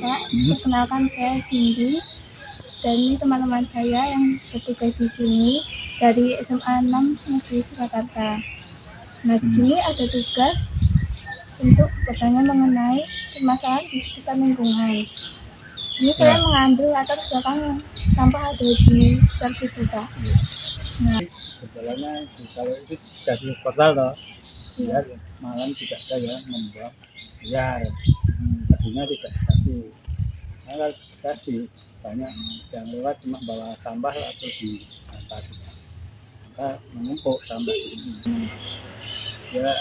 Pak. Perkenalkan saya Cindy dan ini teman-teman saya yang bertugas di sini dari SMA 6 Negeri Surakarta. Nah, di sini ada tugas untuk bertanya mengenai permasalahan di sekitar lingkungan. Ini saya mengambil latar belakang sampah ada di sekitar situ, Pak. Nah, gejalanya kalau itu dikasih portal toh, biar malam tidak ada yang membuang liar. Tadinya tidak dikasih, kalau dikasih banyak yang lewat cuma bawa sampah atau di tempat, maka menumpuk sampah ini. Ya,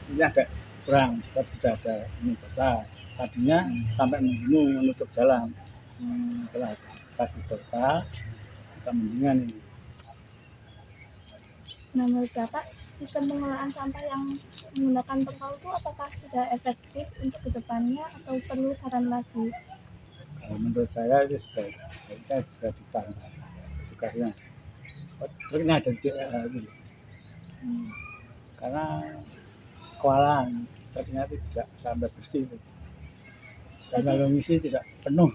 ini agak kurang, sebab sudah ada ini besar. Tadinya sampai menutup jalan. Setelah kasih portal, kita mendingan ini. Nah, menurut Bapak, sistem pengelolaan sampah yang menggunakan terpal itu apakah sudah efektif untuk kedepannya atau perlu saran lagi? Kalau menurut saya itu sebaiknya juga ditambah tugasnya. Triknya ada di gitu. Karena kewalahan triknya itu tidak sampai bersih itu. Dan kalau ngisi tidak penuh.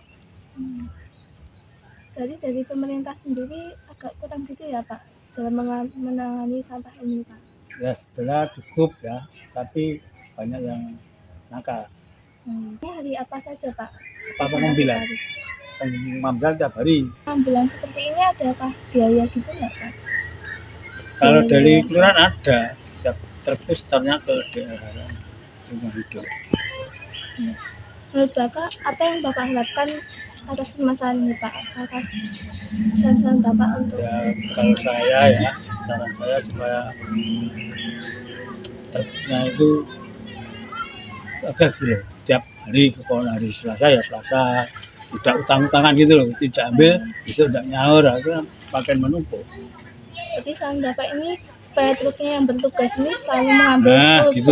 Jadi dari pemerintah sendiri agak kurang gitu ya Pak dalam menangani sampah ini Pak? Ya sebenarnya cukup ya, tapi banyak yang nakal. Ini hari apa saja Pak? Apa pengambilan? Pengambilan tiap hari. Pengambilan seperti ini adakah biaya gitu nggak Pak? Kalau dari kelurahan ada, siap terus startnya ke daerah rumah hidup. Menurut Bapak, apa yang Bapak harapkan atas permasalahan ini Pak? Apakah saran Bapak untuk? Ya kalau saya ya, saran saya supaya tertibnya itu agak gitu, tiap hari ke hari Selasa ya Selasa, tidak utang-utangan gitu loh, tidak ambil besok tidak nyaur, itu makin menumpuk. Jadi saran Bapak ini supaya truknya yang bertugas ini selalu mengambil gitu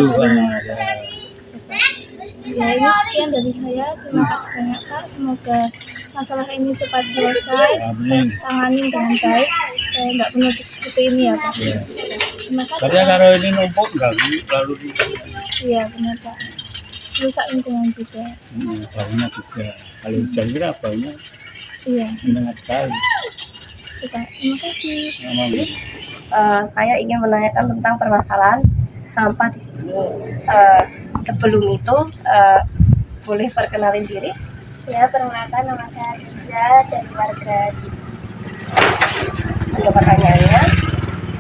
ya, ini sekian dari saya. Terima kasih banyak Pak. Semoga masalah ini cepat selesai dan tangani dengan baik. Saya nggak menutup seperti ini ya Pak. Terima kasih. Tapi kalau ini numpuk ganggu lalu iya benar Pak. Rusak lingkungan juga. Baunya juga. Kalau hujan kira baunya menyengat sekali. Terima kasih. Saya ingin menanyakan tentang permasalahan sampah di sini. Sebelum itu, boleh perkenalin diri? Ya, perkenalkan nama saya Riza dari warga sini. Untuk pertanyaannya,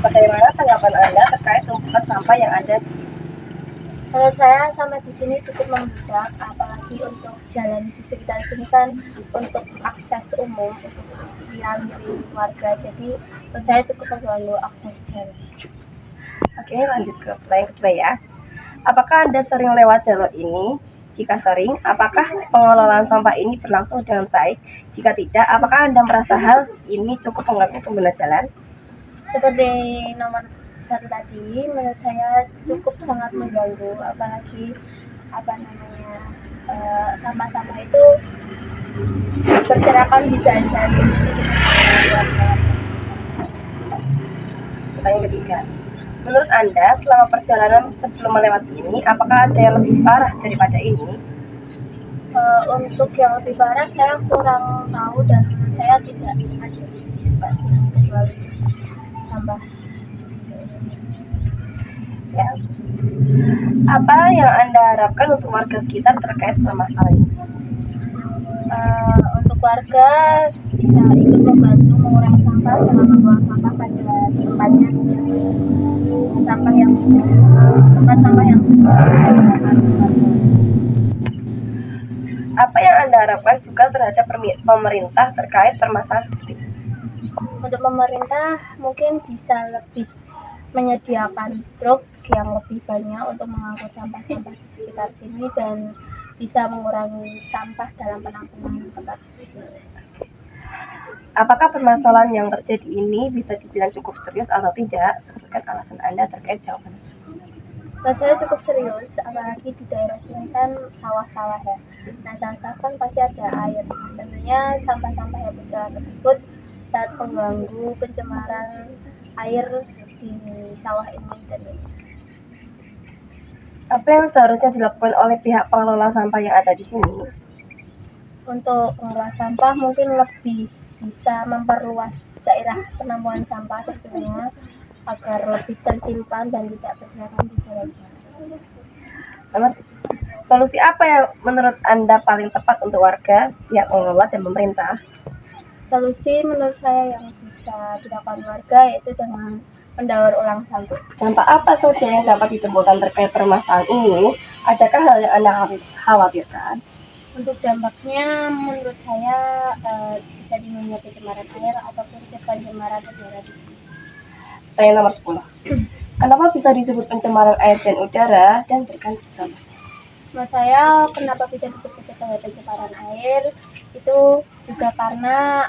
bagaimana tanggapan Anda terkait tumpukan sampah yang ada di sini? Kalau saya sampai di sini cukup membludak, apalagi untuk jalan di sekitar sini kan untuk akses umum untuk wilayah warga, jadi menurut saya cukup mengganggu akses jalan. Oke, lanjut ke pertanyaan kedua ya. Apakah Anda sering lewat jalur ini? Jika sering, apakah pengelolaan sampah ini berlangsung dengan baik? Jika tidak, apakah Anda merasa hal ini cukup mengganggu pengguna jalan? Seperti nomor 1 tadi, menurut saya cukup sangat mengganggu, apalagi sampah-sampah itu berserakan di jalan-jalan. Pertanyaan ketiga. Menurut Anda, selama perjalanan sebelum melewati ini, apakah ada yang lebih parah daripada ini? Untuk yang lebih parah saya kurang tahu dan saya tidak ada kecuali sampah. Ya. Apa yang Anda harapkan untuk warga sekitar terkait permasalahan ini? Untuk warga bisa ikut membantu mengurangi sampah dengan membuang sampah pada tempatnya, tempat sampah yang apa yang Anda harapkan juga terhadap pemerintah terkait permasalahan ini? Untuk pemerintah mungkin bisa lebih menyediakan truk yang lebih banyak untuk mengangkut sampah-sampah di sekitar sini dan bisa mengurangi sampah dalam penampungan tempat di sini. Apakah permasalahan yang terjadi ini bisa dibilang cukup serius atau tidak? Sebutkan alasan Anda terkait jawaban. Saya cukup serius, apalagi di daerah sini kan sawah-sawah ya. Nah, sawah kan pasti ada air. Tentunya sampah-sampah yang besar tersebut saat mengganggu pencemaran air di sawah ini dan Apa yang seharusnya dilakukan oleh pihak pengelola sampah yang ada di sini? Untuk pengelola sampah mungkin lebih bisa memperluas daerah penampungan sampah tentunya agar lebih tersimpan dan tidak berserakan di jalan-jalan. Lalu, solusi apa yang menurut Anda paling tepat untuk warga, pihak pengelola, dan pemerintah? Solusi menurut saya yang bisa dilakukan warga yaitu dengan mendaur ulang sampah. Dampak apa saja yang dapat ditimbulkan terkait permasalahan ini? Adakah hal yang Anda khawatirkan? Untuk dampaknya menurut saya bisa dimulai pencemaran air ataupun pencemaran udara di sini. Pertanyaan nomor 10. Kenapa bisa disebut pencemaran air dan udara, dan berikan contoh? Menurut saya kenapa bisa disebut sebagai pencemaran air itu juga karena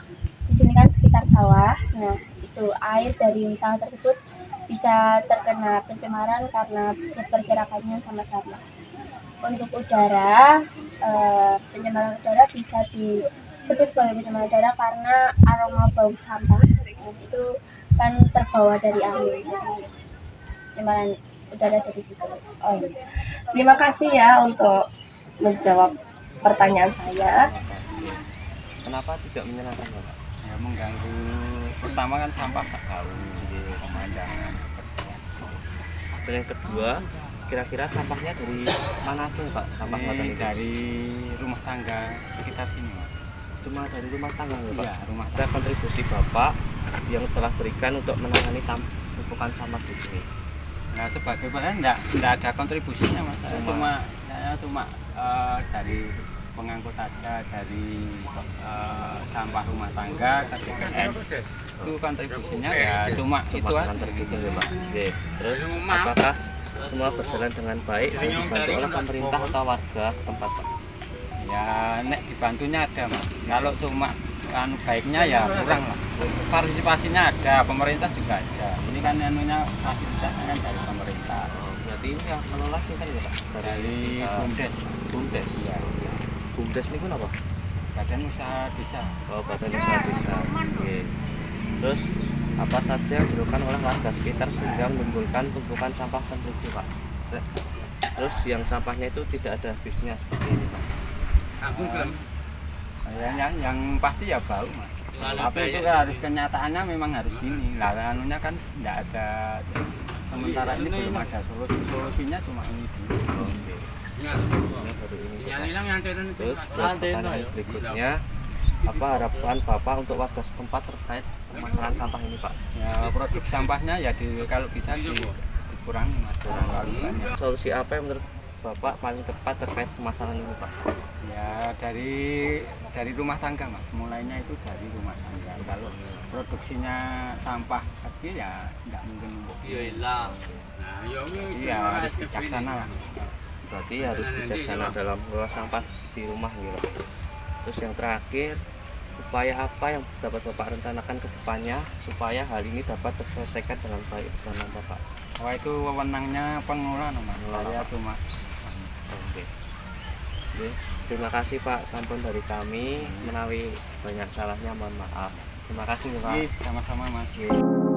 di sini kan sekitar sawah. Nah, itu air dari sawah tersebut bisa terkena pencemaran karena berserakannya sama sampah. Untuk udara, pencemaran udara bisa disebut sebagai pencemaran udara karena aroma bau sampah itu kan terbawa dari angin. Pencemaran udara dari situ. Oh, iya. Terima kasih ya untuk menjawab pertanyaan saya. Kenapa tidak menyenangkan Pak? Ya mengganggu, pertama kan sampah sak bau di pemandangan. Dan yang kedua, kira-kira sampahnya dari mana aja Pak? Sampah muatan Ini itu dari rumah tangga sekitar sini, Pak. cuma dari rumah tangga ya Pak? Iya, rumah Ada kontribusi Bapak yang telah berikan untuk menangani tumpukan sampah di sini. Nah, sebagai bahan enggak ada kontribusinya, Mas. Saya cuma dari pengangkut aja, dari sampah rumah tangga ke TPS. Itu kontribusinya ya cuma itu aja. Tergitu ya Pak. Oke. Terus apakah semua berjalan dengan baik dan dibantu oleh pemerintah atau warga setempat Pak? Ya nek dibantunya ada, Mas. Kalau cuma baiknya ya kurang lah. Partisipasinya ada, pemerintah juga ada. Ini kan anunya fasilitasnya kan dari pemerintah. Berarti ini yang mengelola sih kan ya Pak? Dari BUMDes. BUMDes. Ya, BUMDes ini pun apa? Badan Usaha Desa. Oh, Badan Usaha Desa. Oke. Terus apa saja yang dilakukan oleh warga sekitar sehingga menimbulkan tumpukan sampah tertentu Pak? Terus yang sampahnya itu tidak ada habisnya seperti ini Pak? Yang pasti ya bau, Mas. Tapi itu kan harus kenyataannya memang harus gini. Lah anunya kan tidak ada, sementara ini belum ada solusinya cuma ini dulu. Oke. Ini baru ini Pak. Terus pertanyaan berikutnya, apa harapan Bapak untuk warga setempat terkait permasalahan sampah ini Pak? Ya produk sampahnya ya kalau bisa dikurangi, Mas. Terlalu banyak. Solusi apa yang menurut Bapak paling tepat terkait permasalahan ini Pak? Ya dari rumah tangga, Mas. Mulainya itu dari rumah tangga. Kalau produksinya sampah kecil ya tidak mungkin numpuk. Iya, harus bijaksana lah. Berarti harus bijaksana dalam mengelola sampah di rumah gitu. Terus yang terakhir, upaya apa yang dapat Bapak rencanakan ke depannya supaya hal ini dapat terselesaikan dengan baik dengan Bapak? Wah, itu wewenangnya pengelola, Mas. Saya cuma Oke. Oke. Terima kasih Pak, sampun dari kami menawi banyak salahnya mohon maaf. Terima kasih Pak. sama-sama, Mas. Oke.